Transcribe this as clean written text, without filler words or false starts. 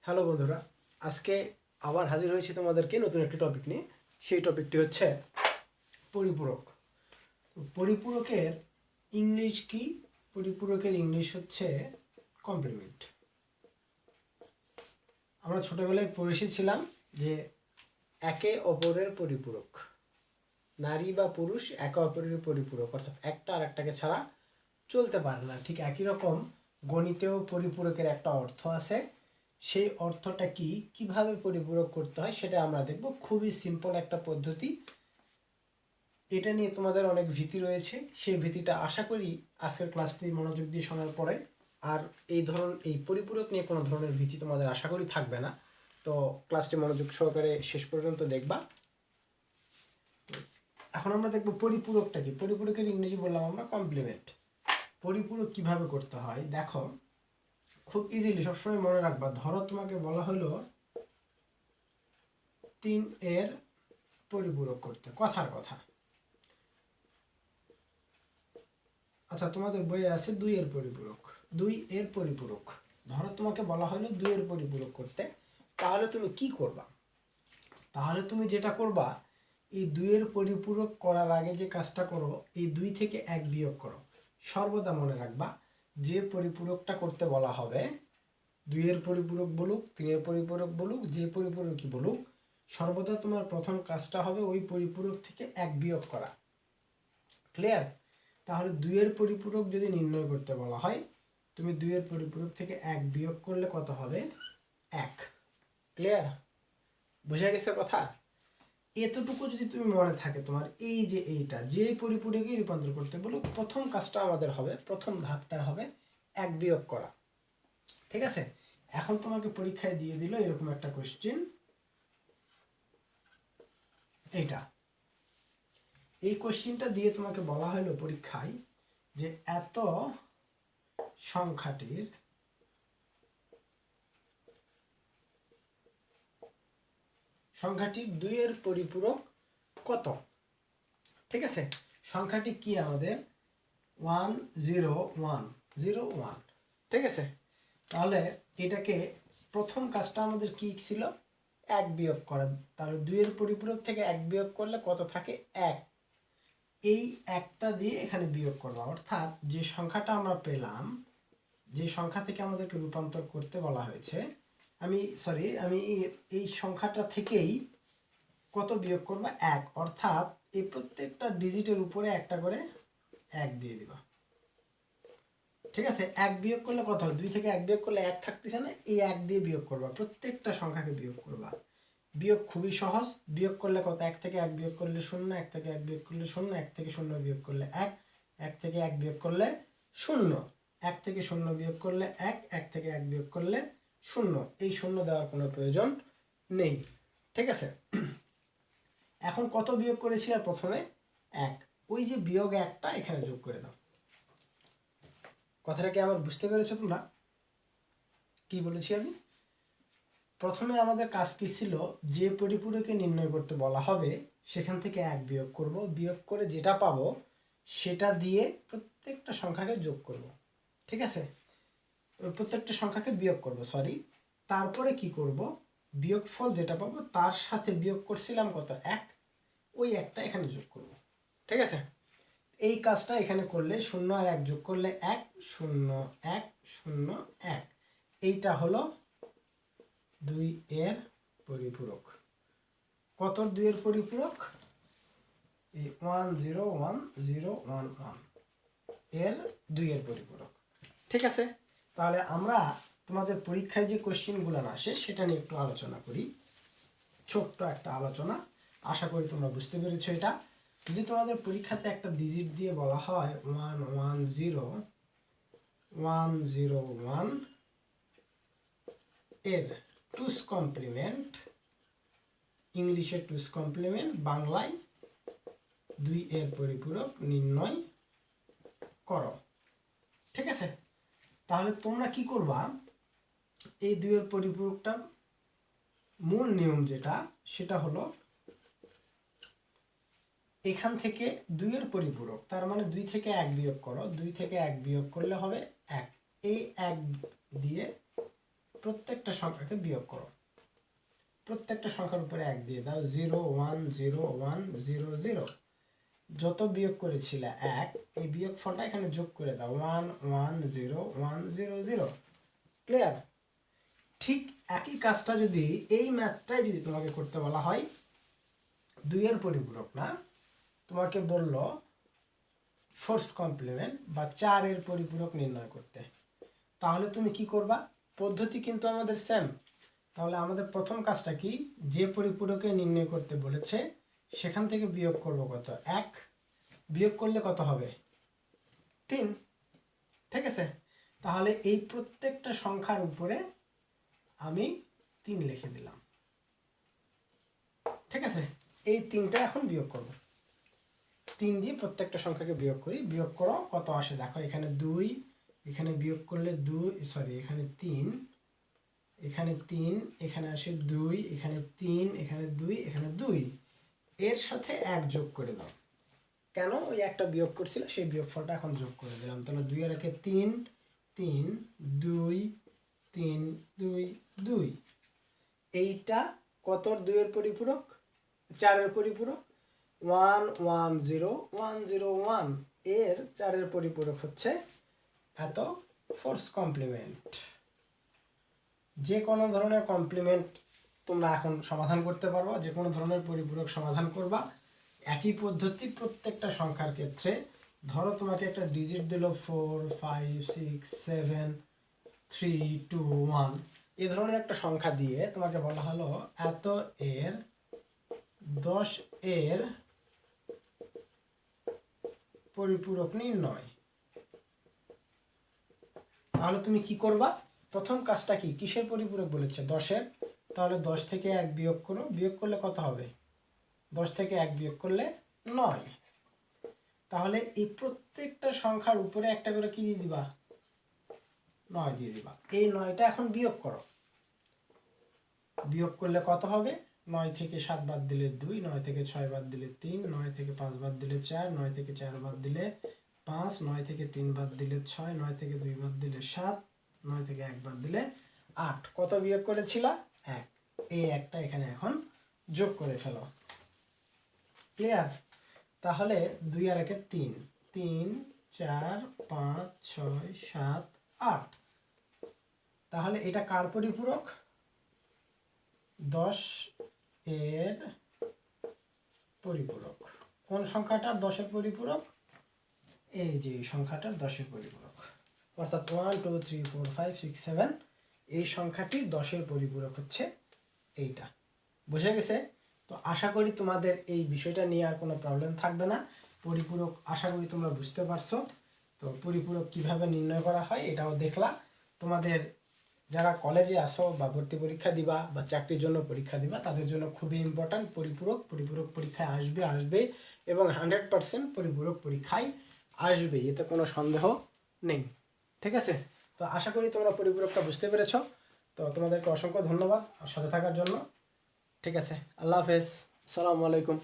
Hello বন্ধুরা, আজকে আবার হাজির হয়েছি তোমাদেরকে নতুন একটি টপিক নিয়ে। সেই টপিকটি হচ্ছে পরিপূরক। পরিপূরকের ইংলিশ কি? পরিপূরকের ইংলিশ হচ্ছে কমপ্লিমেন্ট। আমরা ছোটবেলায় পড়ে এসেছিলাম যে একে অপরের পরিপূরক, নারী বা পুরুষ একে অপরের পরিপূরক, অর্থাৎ একটা আর একটাকে ছাড়া চলতে পারে না। ঠিক একই রকম গণিতেও পরিপূরকের একটা অর্থ আছে। সেই অর্থটা কি, কিভাবে পরিপূরক করতে হয় সেটা আমরা দেখব। খুবই সিম্পল একটা পদ্ধতি। এটা নিয়ে তোমাদের অনেক ভীতি রয়েছে, সেই ভীতিটা আশা করি আজকের ক্লাসটি মনোযোগ দিয়ে শোনার পরে আর এই পরিপূরক নিয়ে কোনো ধরনের ভীতি তোমাদের আশা করি থাকবে না। তো ক্লাসটি মনোযোগ সহকারে শেষ পর্যন্ত দেখবা। এখন আমরা দেখব পরিপূরকটা কি। পরিপূরকের ইংরেজি বললাম আমরা কমপ্লিমেন্ট। পরিপূরক কিভাবে করতে হয় দেখো, খুব ইজিলি সবসময় মনে রাখবা। ধরো তোমাকে বলা হলো 3 এর পরিপূরক করতে, কথার কথা। আচ্ছা, তোমাদের বইয়ে আছে 2 এর পরিপূরক। 2 এর পরিপূরক, ধরো তোমাকে বলা হলো 2 এর পরিপূরক করতে, তাহলে তুমি কি করবা? তাহলে তুমি যেটা করবা, এই 2 এর পরিপূরক করার আগে যে কাজটা করো, এই 2 থেকে 1 বিয়োগ করো। সর্বদা মনে রাখবা, যে পরিপূরকটা করতে বলা হবে, 2 এর পরিপূরক বলুক, 3 এর পরিপূরক বলুক, যে পরিপূরকই বলুক, সর্বদা তোমার প্রথম কাজটা হবে ওই পরিপূরক থেকে 1 বিয়োগ করা। ক্লিয়ার? তাহলে 2 এর পরিপূরক যদি নির্ণয় করতে বলা হয়, তুমি 2 এর পরিপূরক থেকে 1 বিয়োগ করলে কত হবে? 1। ক্লিয়ার? বুঝা গেছে কথা? এতটুকু যদি তুমি মনে থাকে তোমার, এই যে এইটা যে পরিপূরকে রূপান্তর করতে বলো, প্রথম কাজটা আমাদের হবে, প্রথম ধাপটা হবে 1 বিয়োগ করা। ঠিক আছে? এখন তোমাকে পরীক্ষায় দিয়ে দিল এরকম একটা কোশ্চেন, এইটা। এই কোশ্চেনটা দিয়ে তোমাকে বলা হলো পরীক্ষায় যে এত সংখ্যাটির সংখ্যাটির 2 এর পরিপূরক কত? ঠিক আছে? সংখ্যাটি কি আমাদের? 10101। ঠিক আছে? তাহলে এটাকে প্রথম কাজটা আমাদের কি ছিল? 1 বিয়োগ করা। তাহলে 2 এর পরিপূরক থেকে 1 বিয়োগ করলে কত থাকে? 1। এই একটা দিয়ে এখানে বিয়োগ করবো, অর্থাৎ যে সংখ্যাটা আমরা পেলাম, যে সংখ্যা থেকে আমাদেরকে রূপান্তর করতে বলা হয়েছে, আমি এই সংখ্যাটা থেকেই কত বিয়োগ করবো? 1। অর্থাৎ এই প্রত্যেকটা ডিজিটের উপরে একটা করে 1 দিয়ে দিবা। ঠিক আছে? 1 বিয়োগ করলে কত হয়? 2 থেকে 1 বিয়োগ করলে 1 থাকতেছে না, এই 1 দিয়ে বিয়োগ করবা, প্রত্যেকটা সংখ্যাকে বিয়োগ করবা। বিয়োগ খুবই সহজ। বিয়োগ করলে কত? 1 থেকে 1 বিয়োগ করলে 0, 1 থেকে 1 বিয়োগ করলে 0, 1 থেকে 0 বিয়োগ করলে 1, 1 থেকে 1 বিয়োগ করলে 0, 1 থেকে 0 বিয়োগ করলে 1, 1 থেকে 1 বিয়োগ করলে 0। এই 0 দেওয়ার কোনো প্রয়োজন নেই। ঠিক আছে? এখন কত বিয়োগ করেছি? আর প্রথমে 1, ওই যে বিয়োগ 1টা এখানে যোগ করে দাও। কথাটা কি আমার বুঝতে পেরেছো তোমরা? কি বলেছি আমি? প্রথমে আমাদের কাজ কি ছিল? যে পরিপূরকে নির্ণয় করতে বলা হবে সেখান থেকে 1 বিয়োগ করব, বিয়োগ করে যেটা পাবো সেটা দিয়ে প্রত্যেকটা সংখ্যাকে যোগ করব। ঠিক আছে? প্রত্যেকটা সংখ্যাকে বিয়োগ করব, তারপরে কি করব? বিয়োগফল যেটা পাবো তার সাথে বিয়োগ করছিলাম কত? 1, ওই একটা এখানে যোগ করব। ঠিক আছে? এই কাজটা এখানে করলে 0 আর 1 যোগ করলে 1, 0 1 0 1। এইটা হলো 2 এর পরিপূরক। কত 2 এর পরিপূরক? এই 101011 এর 2 এর পরিপূরক। ঠিক আছে? তাহলে আমরা তোমাদের পরীক্ষায় যে কোশ্চেনগুলো আসে সেটা নিয়ে একটু আলোচনা করি। ছোট্ট একটা আলোচনা, আশা করি তোমরা বুঝতে পেরেছো এটা। যদি তোমাদের পরীক্ষাতে একটা ডিজিট দিয়ে বলা হয় 110101 এর 2's কমপ্লিমেন্ট, ইংলিশে 2's কমপ্লিমেন্ট, বাংলায় 2 এর পরিপূরক নির্ণয় করো। ঠিক আছে? তাহলে তোমরা কি করবা? এই 2 এর পরিপূরকটা মূল নিয়ম যেটা, সেটা হলো এখান থেকে 2 এর পরিপূরক, তার মানে 2 থেকে 1 বিয়োগ করো। 2 থেকে 1 বিয়োগ করলে হবে 1। এই 1 দিয়ে প্রত্যেকটা সংখ্যাকে বিয়োগ করো, প্রত্যেকটা সংখ্যার উপরে 1 দিয়ে দাও। 0 1 0 1 0 0, যত বিয়োগ করেছিলে 1, এই বিয়োগ ফলটা এখানে যোগ করে দাও। 1 1 0 1 0 0। ক্লিয়ার? ঠিক একই কাজটা যদি এই ম্যাথটাই যদি তোমাকে করতে বলা হয় 2 এর পরিপূরক না, তোমাকে বলল ফোর্স কমপ্লিমেন্ট বা 4 এর পরিপূরক নির্ণয় করতে, তাহলে তুমি কি করবা? পদ্ধতি কিন্তু আমাদের সেম। তাহলে আমাদের প্রথম কাজটা কি, যে পরিপূরকে নির্ণয় করতে বলেছে সেখান থেকে বিয়োগ করব কত? 1। বিয়োগ করলে কত হবে? 3। ঠিক আছে? তাহলে এই প্রত্যেকটা সংখ্যার উপরে আমি 3 লিখে দিলাম। ঠিক আছে? এই 3টা এখন বিয়োগ করব। 3 দিয়ে প্রত্যেকটা সংখ্যাকে বিয়োগ করি। বিয়োগ করো, কত আসে দেখো। এখানে 2, এখানে বিয়োগ করলে 2, সরি এখানে 3, এখানে 3, এখানে আসে 2, এখানে 3, এখানে 2, এখানে 2, এর সাথে 1 যোগ করে দাও। কেন? ওই একটা বিয়োগ করছিল, সেই বিয়োগফলটা এখন যোগ করে দিলাম। তাহলে 2 এর একে 3 3 2 3 2 2। এইটা কতর 2 এর পরিপূরক? 4 এর পরিপূরক। 1 1 0 1 0 1 এর 4 এর পরিপূরক হচ্ছে এত ফোর্স কমপ্লিমেন্ট। যে কোনো ধরনের কমপ্লিমেন্ট তোমরা এখন সমাধান করতে পারো, যে কোনো ধরনের পরিপূরক সমাধান করবা। একই পদ্ধতি প্রত্যেকটা সংখ্যার ক্ষেত্রে। ধরো তোমাকে একটা ডিজিট দিল 4 5 6 7 3 2 1, এই ধরনের একটা সংখ্যা দিয়ে তোমাকে বলা হলো এত এর 10 এর পরিপূরক নির্ণয়। তাহলে তুমি কি করবা? প্রথম কাজটা কি, কিসের পরিপূরক বলেছে? 10 এর। তাহলে 10 থেকে 1 বিয়োগ করো। বিয়োগ করলে কত হবে? 10 থেকে 1 বিয়োগ করলে 9। তাহলে এই প্রত্যেকটা সংখ্যার উপরে একটা করে কি দিয়ে দিবা? 9 দিয়ে দিবা। এই 9টা এখন বিয়োগ করো। বিয়োগ করলে কত হবে? 9 থেকে 7 বাদ দিলে 2, 9 থেকে 6 বাদ দিলে 3, 9 থেকে 5 বাদ দিলে 4, 9 থেকে 4 বাদ দিলে 5, 9 থেকে 3 বাদ দিলে 6, 9 থেকে 2 বাদ দিলে 7, 9 থেকে 1 বাদ দিলে 8। কত বিয়োগ করেছিলা? 1। এই একটা এখানে এখন যোগ করে ফেলো। ক্লিয়ার? তাহলে 2 আর 1 3 3 4 5 6 7 8। তাহলে এটা কার পরিপূরক? 10 এর পরিপূরক। কোন সংখ্যাটার 10 এর পরিপূরক? এই যে সংখ্যাটার 10 এর পরিপূরক, অর্থাৎ 1 2 3 4 5 6 7, এই সংখ্যাটির 10 এর পরিপূরক হচ্ছে এইটা। বুঝে গেছে? তো আশা করি তোমাদের এই বিষয়টা নিয়ে আর কোনো প্রবলেম থাকবে না। পরিপূরক আশা করি তোমরা বুঝতে পারছো। তো পরিপূরক কিভাবে নির্ণয় করা হয় এটাও দেখলা। তোমাদের যারা কলেজে আসো বা ভর্তি পরীক্ষা দিবা বা চাকরির জন্য পরীক্ষা দিবা, তাদের জন্য খুবই ইম্পর্ট্যান্ট পরিপূরক। পরিপূরক পরীক্ষায় আসবে এবং 100% পরিপূরক পরীক্ষায় আসবে, এতে কোনো সন্দেহ নেই। ঠিক আছে? তো আশা করি তোমরা পরিপূরকটা বুঝতে পেরেছো। তো তোমাদেরকে অসংখ্য ধন্যবাদ সাথে থাকার জন্য। ঠিক আছে, আল্লাহ হাফেজ, আসসালামু আলাইকুম।